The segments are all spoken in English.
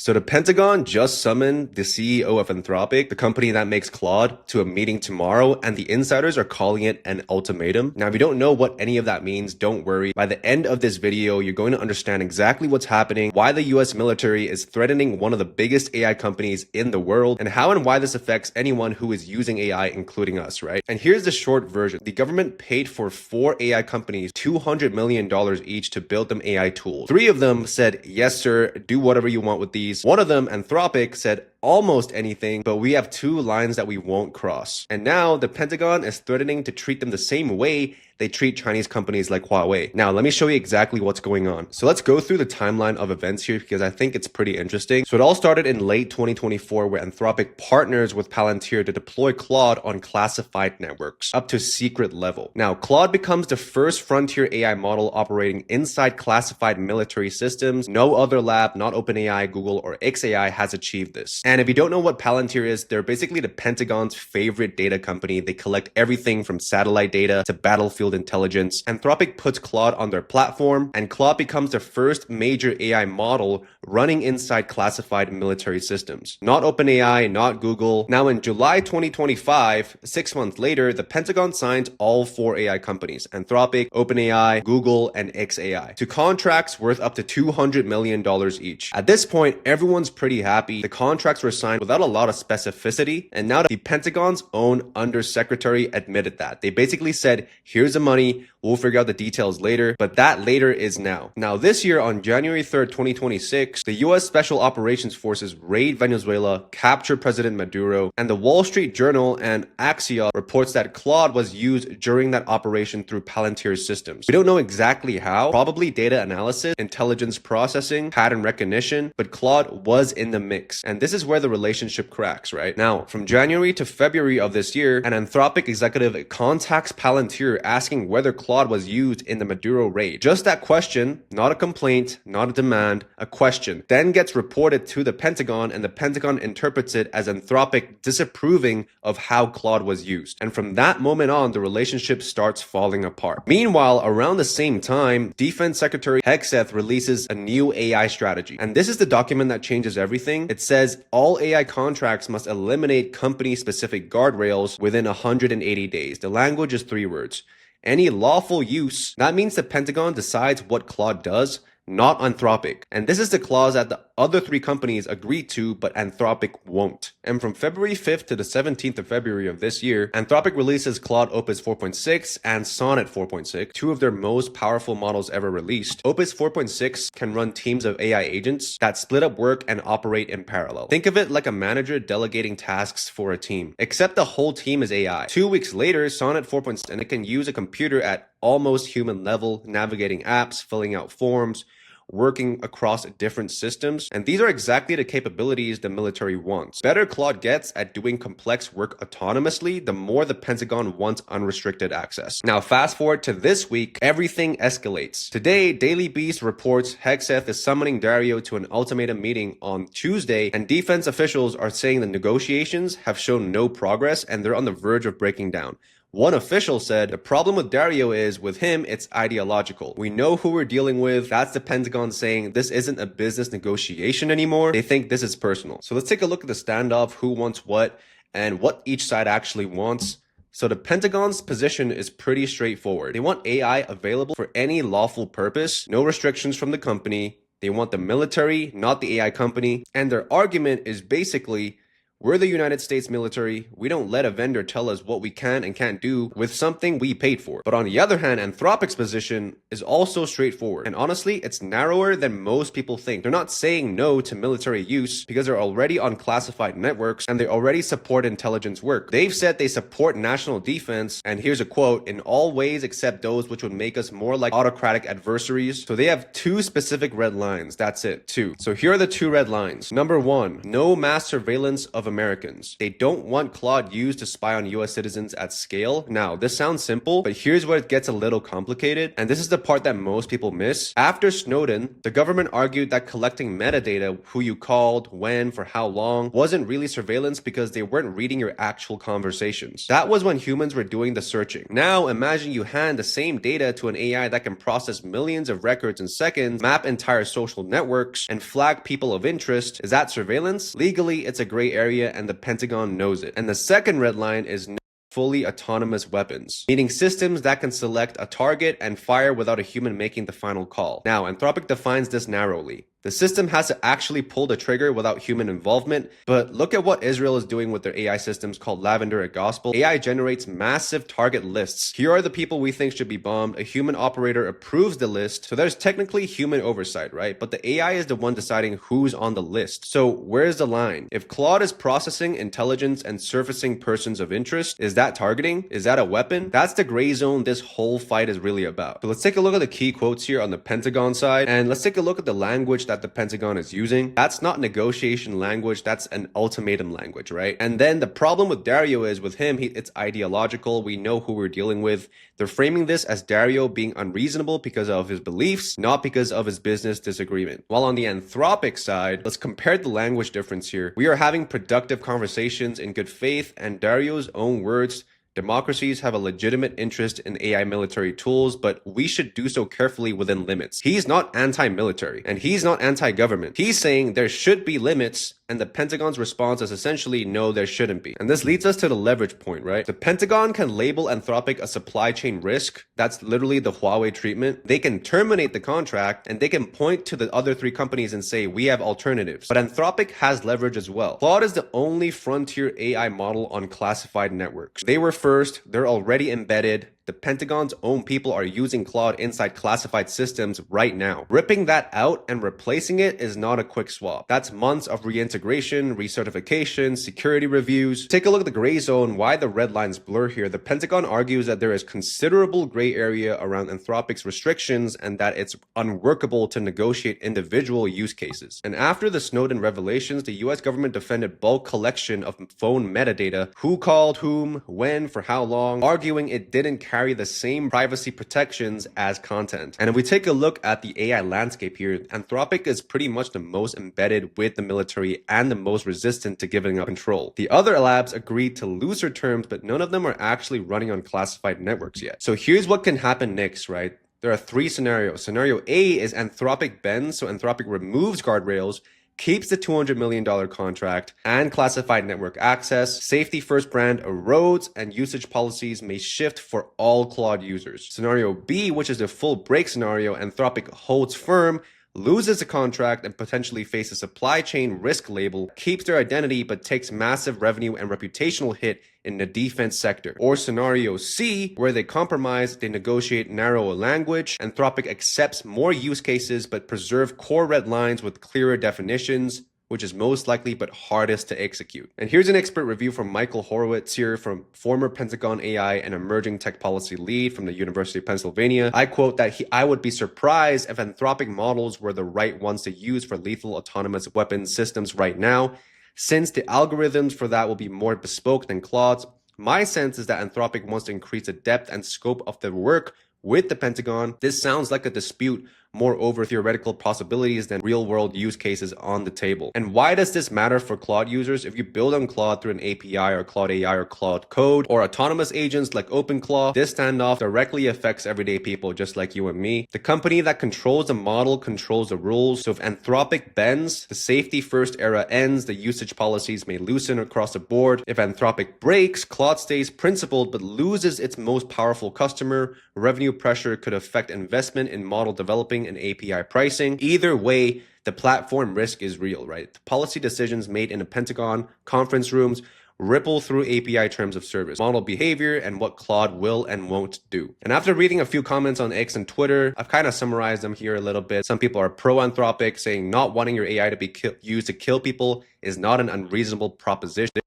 So the Pentagon just summoned the CEO of Anthropic, the company that makes Claude, to a meeting tomorrow, and the insiders are calling it an ultimatum. Now, if you don't know what any of that means, don't worry. By the end of this video, you're going to understand exactly what's happening, why the US military is threatening one of the biggest AI companies in the world, and how and why this affects anyone who is using AI, including us, right? And here's the short version. The government paid for 4 AI companies $200 million each to build them AI tools. 3 of them said, yes, sir, do whatever you want with these. One of them, Anthropic, said almost anything, but we have 2 lines that we won't cross. And now the Pentagon is threatening to treat them the same way they treat Chinese companies like Huawei. Now, let me show you exactly what's going on. So let's go through the timeline of events here because I think it's pretty interesting. So it all started in late 2024 where Anthropic partners with Palantir to deploy Claude on classified networks up to secret level. Now, Claude becomes the first frontier AI model operating inside classified military systems. No other lab, not OpenAI, Google, or XAI has achieved this. And if you don't know what Palantir is, they're basically the Pentagon's favorite data company. They collect everything from satellite data to battlefield intelligence. Anthropic puts Claude on their platform, and Claude becomes the first major AI model running inside classified military systems. Not OpenAI, not Google. Now in July 2025, 6 months later, the Pentagon signs all 4 AI companies, Anthropic, OpenAI, Google, and XAI, to contracts worth up to $200 million each. At this point, everyone's pretty happy. The contracts were signed without a lot of specificity, and now the Pentagon's own undersecretary admitted that. They basically said, here's the money, we'll figure out the details later, but that later is now. Now this year on January 3rd, 2026, the US Special Operations Forces raid Venezuela, capture President Maduro, and the Wall Street Journal and Axios reports that Claude was used during that operation through Palantir's systems. We don't know exactly how, probably data analysis, intelligence processing, pattern recognition, but Claude was in the mix. And this is where the relationship cracks, right? Now, from January to February of this year, an Anthropic executive contacts Palantir asking whether Claude was used in the Maduro raid. Just that question, not a complaint, not a demand, a question, then gets reported to the Pentagon, and the Pentagon interprets it as Anthropic disapproving of how Claude was used. And from that moment on, the relationship starts falling apart. Meanwhile, around the same time, Defense Secretary Hegseth releases a new AI strategy. And this is the document that changes everything. It says all AI contracts must eliminate company-specific guardrails within 180 days. The language is 3 words. Any lawful use, that means the Pentagon decides what Claude does, not Anthropic. And this is the clause that the other 3 companies agreed to, but Anthropic won't. And from February 5th to the 17th of February of this year, Anthropic releases Claude Opus 4.6 and Sonnet 4.6, 2 of their most powerful models ever released. Opus 4.6 can run teams of AI agents that split up work and operate in parallel. Think of it like a manager delegating tasks for a team, except the whole team is AI. 2 weeks later, Sonnet 4.6, and it can use a computer at almost human level, navigating apps, filling out forms, working across different systems. And these are exactly the capabilities the military wants. Better Claude gets at doing complex work autonomously, the more the Pentagon wants unrestricted access. Now, fast forward to this week, everything escalates. Today, Daily Beast reports Hegseth is summoning Dario to an ultimatum meeting on Tuesday, and defense officials are saying the negotiations have shown no progress and they're on the verge of breaking down. One official said, the problem with Dario is, with him, it's ideological. We know who we're dealing with. That's the Pentagon saying this isn't a business negotiation anymore. They think this is personal. So let's take a look at the standoff, who wants what, and what each side actually wants. So the Pentagon's position is pretty straightforward. They want AI available for any lawful purpose, no restrictions from the company. They want the military, not the AI company. And their argument is basically, we're the United States military. We don't let a vendor tell us what we can and can't do with something we paid for. But on the other hand, Anthropic's position is also straightforward. And honestly, it's narrower than most people think. They're not saying no to military use because they're already on classified networks and they already support intelligence work. They've said they support national defense, and here's a quote, in all ways except those which would make us more like autocratic adversaries. So they have 2 specific red lines. That's it, 2. So here are the 2 red lines. Number 1, no mass surveillance of Americans. They don't want Claude used to spy on US citizens at scale. Now, this sounds simple, but here's where it gets a little complicated, and this is the part that most people miss. After Snowden, the government argued that collecting metadata, who you called, when, for how long, wasn't really surveillance because they weren't reading your actual conversations. That was when humans were doing the searching. Now, imagine you hand the same data to an AI that can process millions of records in seconds, map entire social networks, and flag people of interest. Is that surveillance? Legally, it's a gray area, and the Pentagon knows it. And the second red line is fully autonomous weapons, meaning systems that can select a target and fire without a human making the final call. Now, Anthropic defines this narrowly. The system has to actually pull the trigger without human involvement, but look at what Israel is doing with their AI systems called Lavender and Gospel. AI generates massive target lists. Here are the people we think should be bombed. A human operator approves the list, so there's technically human oversight, right? But the AI is the one deciding who's on the list. So where's the line? If Claude is processing intelligence and surfacing persons of interest, is that targeting? Is that a weapon? That's the gray zone this whole fight is really about. So let's take a look at the key quotes here on the Pentagon side, and let's take a look at the language that the Pentagon is using. That's not negotiation language, that's an ultimatum language, right? And then the problem with Dario is with him, it's ideological. We know who we're dealing with. They're framing this as Dario being unreasonable because of his beliefs, not because of his business disagreement. While on the Anthropic side, let's compare the language difference here. We are having productive conversations in good faith, and Dario's own words, democracies have a legitimate interest in AI military tools, but we should do so carefully within limits. He's not anti-military, and he's not anti-government. He's saying there should be limits, and the Pentagon's response is essentially no, there shouldn't be. And this leads us to the leverage point, right? The Pentagon can label Anthropic a supply chain risk. That's literally the Huawei treatment. They can terminate the contract, and they can point to the other three companies and say, we have alternatives. But Anthropic has leverage as well. Claude is the only frontier AI model on classified networks. They were first, they're already embedded. The Pentagon's own people are using Claude inside classified systems right now. Ripping that out and replacing it is not a quick swap. That's months of reintegration, recertification, security reviews. Take a look at the gray zone, why the red lines blur here. The Pentagon argues that there is considerable gray area around Anthropic's restrictions and that it's unworkable to negotiate individual use cases. And after the Snowden revelations, the US government defended bulk collection of phone metadata, who called whom, when, for how long, arguing it didn't carry the same privacy protections as content. And if we take a look at the AI landscape here, Anthropic is pretty much the most embedded with the military and the most resistant to giving up control. The other labs agreed to looser terms, but none of them are actually running on classified networks yet. So here's what can happen next, right? There are three scenarios. Scenario A is Anthropic bends, so Anthropic removes guardrails, keeps the $200 million contract and classified network access. Safety first brand erodes and usage policies may shift for all Claude users. Scenario B, which is the full break scenario, Anthropic holds firm, loses a contract and potentially faces supply chain risk label, keeps their identity but takes massive revenue and reputational hit in the defense sector. Or scenario C, where they compromise, they negotiate narrower language, Anthropic accepts more use cases but preserve core red lines with clearer definitions, which is most likely but hardest to execute. And here's an expert review from Michael Horowitz here, from former Pentagon AI and emerging tech policy lead from the University of Pennsylvania. I quote that I would be surprised if Anthropic models were the right ones to use for lethal autonomous weapons systems right now, since the algorithms for that will be more bespoke than Claude's. My sense is that Anthropic wants to increase the depth and scope of the work with the Pentagon. This sounds like a dispute more over theoretical possibilities than real-world use cases on the table. And why does this matter for Claude users? If you build on Claude through an API or Claude AI or Claude Code or autonomous agents like OpenClaw, this standoff directly affects everyday people just like you and me. The company that controls the model controls the rules. So if Anthropic bends, the safety first era ends, the usage policies may loosen across the board. If Anthropic breaks, Claude stays principled but loses its most powerful customer. Revenue pressure could affect investment in model developing and API pricing. Either way, the platform risk is real, right? The policy decisions made in the Pentagon conference rooms ripple through API terms of service, model behavior, and what Claude will and won't do. And after reading a few comments on X and Twitter, I've kind of summarized them here a little bit. Some people are pro-Anthropic, saying not wanting your AI to be used to kill people is not an unreasonable proposition.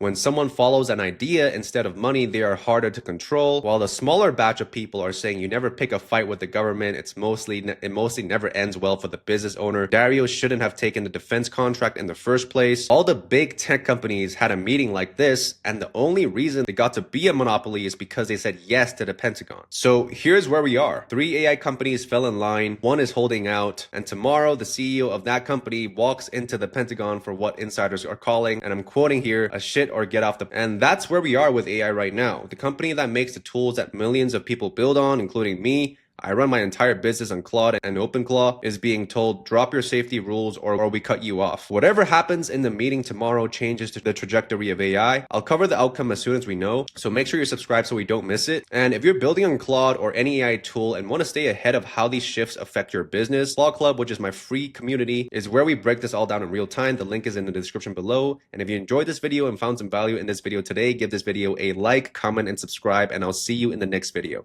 When someone follows an idea instead of money, they are harder to control, while the smaller batch of people are saying you never pick a fight with the government. It mostly never ends well for the business owner. Dario shouldn't have taken the defense contract in the first place. All the big tech companies had a meeting like this, and the only reason they got to be a monopoly is because they said yes to the Pentagon. So here's where we are. 3 AI companies fell in line, one is holding out, and tomorrow the CEO of that company walks into the Pentagon for what insiders are calling, and I'm quoting here, a shit or get off the... And that's where we are with AI right now. The company that makes the tools that millions of people build on, including me, I run my entire business on Claude and OpenClaw, is being told, drop your safety rules or we cut you off. Whatever happens in the meeting tomorrow changes to the trajectory of AI. I'll cover the outcome as soon as we know, so make sure you're subscribed so we don't miss it. And if you're building on Claude or any AI tool and want to stay ahead of how these shifts affect your business, Claude Club, which is my free community, is where we break this all down in real time. The link is in the description below. And if you enjoyed this video and found some value in this video today, give this video a like, comment, and subscribe, and I'll see you in the next video.